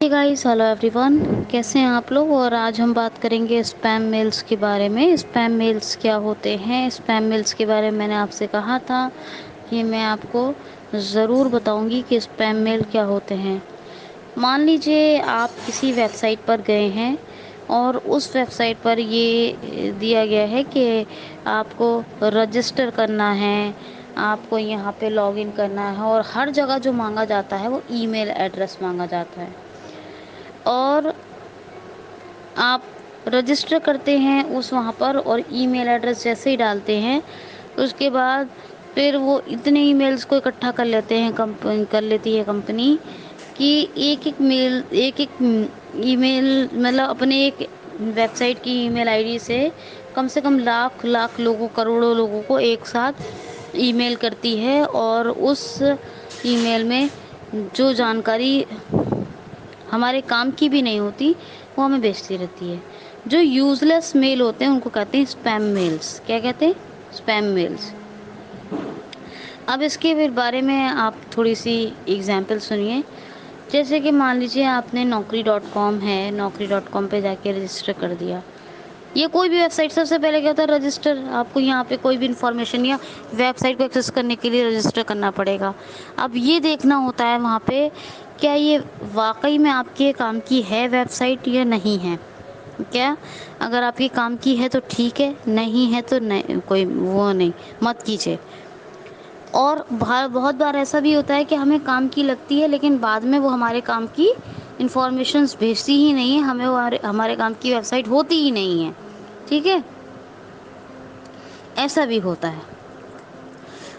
Hey guys, hello everyone. कैसे हैं आप लोग। और आज हम बात करेंगे स्पैम मेल्स के बारे में। स्पैम मेल्स क्या होते हैं। स्पैम मेल्स के बारे में मैंने आपसे कहा था कि मैं आपको ज़रूर बताऊंगी कि स्पैम मेल क्या होते हैं। मान लीजिए आप किसी वेबसाइट पर गए हैं और उस वेबसाइट पर ये दिया गया है कि आपको रजिस्टर करना है, आपको यहाँ पे लॉगिन करना है, और हर जगह जो मांगा जाता है वो ईमेल एड्रेस मांगा जाता है। और आप रजिस्टर करते हैं उस वहाँ पर और ईमेल एड्रेस जैसे ही डालते हैं उसके बाद फिर वो इतने ईमेल्स को इकट्ठा कर लेते हैं, लेती है कंपनी कि एक एक ईमेल मतलब अपने एक वेबसाइट की ईमेल आईडी से कम लाख लाख लोगों, करोड़ों लोगों को एक साथ ईमेल करती है। और उस ईमेल में जो जानकारी हमारे काम की भी नहीं होती वो हमें भेजती रहती है। जो यूज़लेस मेल होते हैं उनको कहते हैं स्पैम मेल्स। क्या कहते हैं? Spam mails. अब इसके फिर बारे में आप थोड़ी सी एग्जांपल सुनिए। जैसे कि मान लीजिए आपने naukri.com है, naukri.com पे जाके रजिस्टर कर दिया। ये कोई भी वेबसाइट, सबसे पहले क्या होता है रजिस्टर। आपको यहाँ पे कोई भी इंफॉर्मेशन या वेबसाइट को एक्सेस करने के लिए रजिस्टर करना पड़ेगा। अब ये देखना होता है वहाँ पे क्या ये वाकई में आपके काम की है वेबसाइट या नहीं है। क्या अगर आपके काम की है तो ठीक है, नहीं है तो नहीं, कोई वो नहीं, मत कीजिए। और बहुत बार ऐसा भी होता है कि हमें काम की लगती है लेकिन बाद में वो हमारे काम की इंफॉर्मेशंस भेजती ही नहीं है, हमें वो हमारे काम की वेबसाइट होती ही नहीं है। ठीक है, ऐसा भी होता है।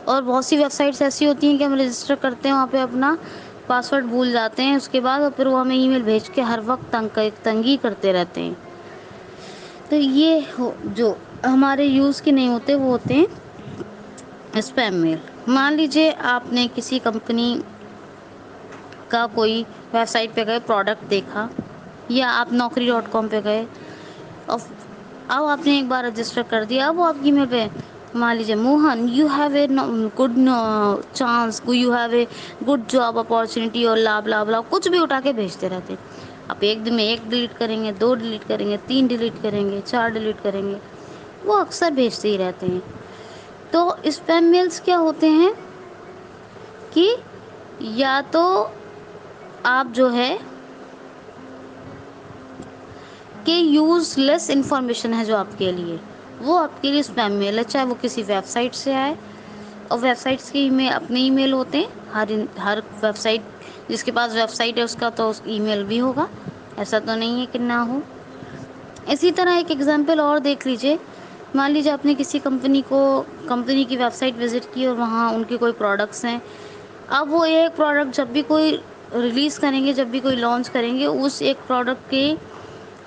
और बहुत सी वेबसाइट्स ऐसी होती हैं कि हम रजिस्टर करते हैं, वहाँ पे अपना पासवर्ड भूल जाते हैं उसके बाद, और फिर वो हमें ईमेल भेज के हर वक्त तंगी करते रहते हैं। तो ये जो हमारे यूज़ के नहीं होते वो होते हैं स्पैम मेल। मान लीजिए आपने किसी कंपनी का कोई वेबसाइट पे गए, प्रोडक्ट देखा, या आप naukri.com पे गए और अब आपने एक बार रजिस्टर कर दिया। अब वो आपकी ईमेल पे मान लीजिए Mohan you have a good chance, you have a good job opportunity और लाभ लाभ लाभ कुछ भी उठा के भेजते रहते हैं। आप एक दिन में एक डिलीट करेंगे, दो डिलीट करेंगे, तीन डिलीट करेंगे, चार डिलीट करेंगे, वो अक्सर भेजते ही रहते हैं। तो स्पैम मेल्स क्या होते हैं कि या तो आप जो है कि यूज़लेस इन्फॉर्मेशन है जो आपके लिए, वो आपके लिए स्पैम मेल है, चाहे वो किसी वेबसाइट से आए। और वेबसाइट्स के ईमेल अपने ईमेल होते हैं, हर वेबसाइट, जिसके पास वेबसाइट है उसका तो ईमेल भी होगा, ऐसा तो नहीं है कि ना हो। इसी तरह एक एग्जांपल और देख लीजिए। मान लीजिए आपने किसी कंपनी की वेबसाइट विजिट की और वहाँ उनके कोई प्रोडक्ट्स हैं। अब वो एक प्रोडक्ट जब भी कोई रिलीज़ करेंगे, जब भी कोई लॉन्च करेंगे, उस एक प्रोडक्ट के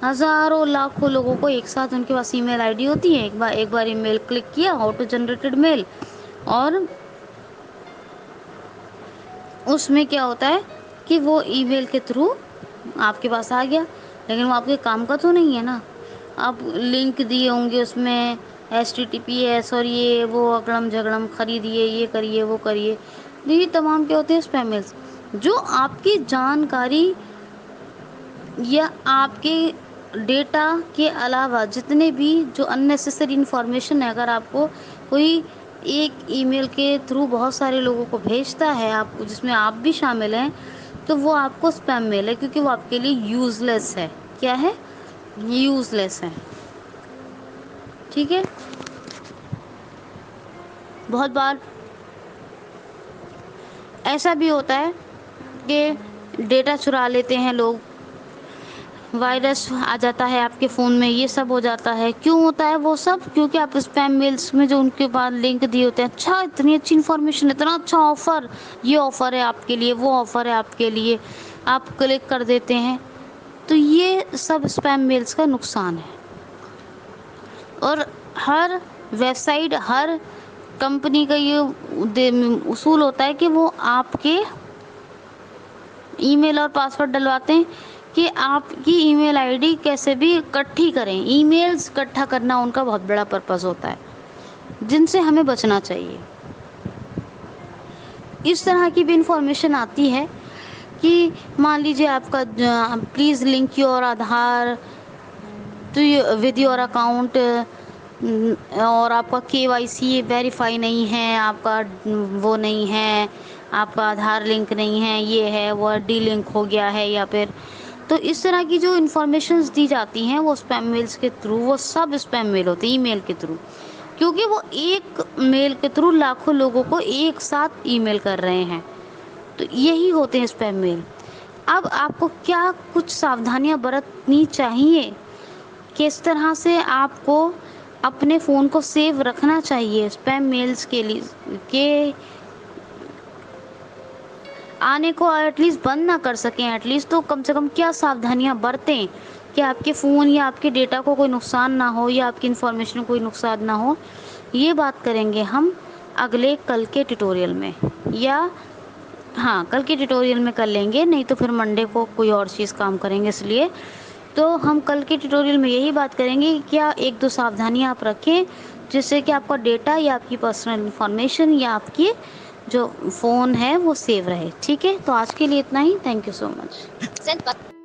हज़ारों लाखों लोगों को एक साथ उनके पास ईमेल आईडी होती है। एक बार ईमेल क्लिक किया, ऑटो जनरेटेड मेल, और उसमें क्या होता है कि वो ईमेल के थ्रू आपके पास आ गया, लेकिन वो आपके काम का तो नहीं है ना। आप लिंक दिए होंगे उसमें HTTPS और ये वो अगड़म झगड़म, खरीदिए, ये करिए, वो करिए। ये तमाम क्या होते हैं स्पैम मेल्स, जो आपकी जानकारी या आपके डेटा के अलावा जितने भी जो अननेसेसरी इन्फॉर्मेशन है, अगर आपको कोई एक ईमेल के थ्रू बहुत सारे लोगों को भेजता है, आपको जिसमें आप भी शामिल हैं, तो वो आपको स्पैम मेल है, क्योंकि वो आपके लिए यूज़लेस है। क्या है? यूज़लेस है। ठीक है। बहुत बार ऐसा भी होता है कि डेटा चुरा लेते हैं लोग, वायरस आ जाता है आपके फ़ोन में, ये सब हो जाता है। क्यों होता है वो सब? क्योंकि आप स्पैम मेल्स में जो उनके बाद लिंक दिए होते हैं, अच्छा इतनी अच्छी इन्फॉर्मेशन, इतना अच्छा ऑफ़र, ये ऑफ़र है आपके लिए, वो ऑफ़र है आपके लिए, आप क्लिक कर देते हैं। तो ये सब स्पैम मेल्स का नुकसान है। और हर वेबसाइट, हर कंपनी का ये उसूल होता है कि वो आपके ईमेल और पासवर्ड डलवाते हैं कि आपकी ईमेल आईडी कैसे भी इकट्ठी करें। ईमेल्स इकट्ठा करना उनका बहुत बड़ा पर्पस होता है, जिनसे हमें बचना चाहिए। इस तरह की भी इंफॉर्मेशन आती है کہ مان لیجیے آپ کا please link your Aadhaar with your account, اور آپ کا KYC ویریفائی نہیں ہے، آپ کا وہ نہیں ہے، آپ کا آدھار لنک نہیں ہے، یہ ہے وہ ڈی لنک ہو گیا ہے، یا پھر تو اس طرح کی جو انفارمیشنز دی جاتی ہیں وہ اسپیم میلز کے تھرو، وہ سب اسپیم میل ہوتے ہیں ای میل کے تھرو، کیونکہ وہ ایک میل کے تھرو لاکھوں لوگوں کو ایک ساتھ ای میل کر رہے ہیں، تو یہی ہوتے ہیں اسپیم میل۔ اب آپ کو کیا کچھ ساودھانیاں برتنی چاہیے، کس طرح سے آپ کو اپنے فون کو سیو رکھنا چاہیے اسپیم میلز کے لیے، کہ آنے کو ایٹ لیسٹ بند نہ کر سکیں، ایٹ لیسٹ تو کم سے کم کیا ساودھانیاں برتیں کہ آپ کے فون یا آپ کے ڈیٹا کو کوئی نقصان نہ ہو، یا آپ کی انفارمیشن کو کوئی نقصان نہ ہو۔ یہ بات کریں گے ہم کل کے ٹیوٹوریل میں، یا ہاں کل کے ٹیوٹوریل میں کر لیں گے، نہیں تو پھر منڈے کو کوئی اور چیز کام کریں گے، اس لیے تو ہم کل کے ٹیوٹوریل میں یہی بات کریں گے کہ کیا ایک دو ساودھانیاں آپ رکھیں جس سے کہ آپ کا ڈیٹا یا آپ کی پرسنل انفارمیشن یا آپ کی جو فون ہے وہ سیو رہے۔ ٹھیک ہے، تو آج کے لیے اتنا ہی، تھینک یو سو مچ۔